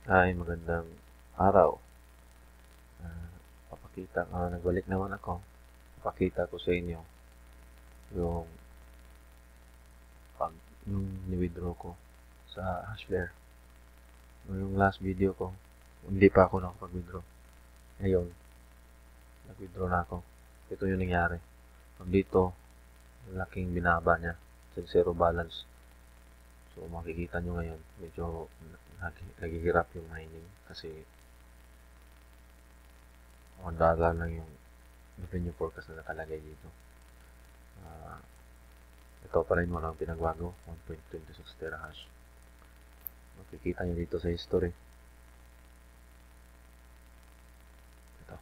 Ay, magandang araw. Nagbalik naman ako. Papakita ko sa inyo yung pag yung ni-withdraw ko sa Hashflare. Yung last video ko, hindi pa ako nakapag-withdraw. Ngayon, nag-withdraw na ako. Ito yung nangyari. Pag dito, laking binaba niya sa zero balance. So, makikita nyo ngayon, medyo naghihirap yung mining kasi $1 lang yung revenue forecast na nakalagay dito. Ito pa rin walang pinagbago, 1.26 terahash. Makikita nyo dito sa history. Ito.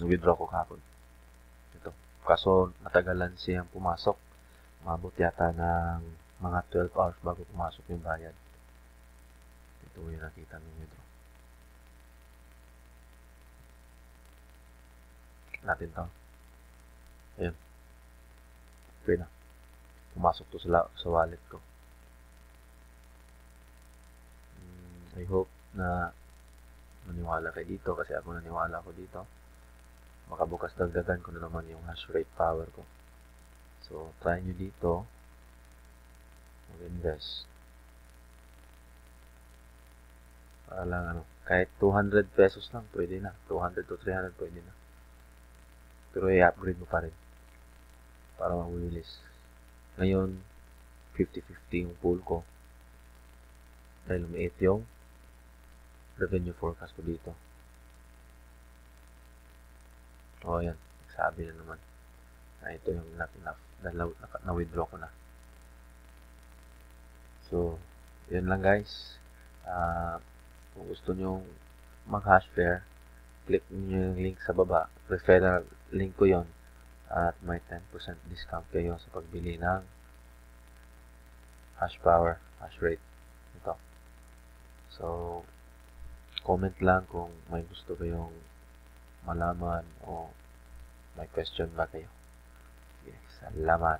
Withdraw ko kahapon. Ito. Kaso natagalan siyang pumasok. Mabot yata ng mga 12 hours bago pumasok yung bayad. Ito yung nakita ng withdraw. Natin to. Ayan. Okay na. Pumasok to sa wallet ko. I hope na maniwala kayo dito kasi ako naniwala ako dito. Makabukas dagdagan ko na naman yung hash rate power ko. So, try nyo dito mag-invest. Para lang kahit 200 pesos lang, pwede na. 200 to 300 pwede na. Pero i-upgrade mo pa rin para mag-release. Ngayon, 50-50 yung pool ko. Dahil lumiit yung revenue forecast ko dito. O, yan. Sabi na naman na ito yung not enough. Dahil na-withdraw ko na. So, yun lang guys. Kung gusto nyo mag-Hashflare, click nyo yung link sa baba. Referral link ko yon at may 10% discount kayo sa pagbili ng hash power, hash rate. Ito. So, comment lang kung may gusto kayong malaman o may question ba kayo. Yes, salamat.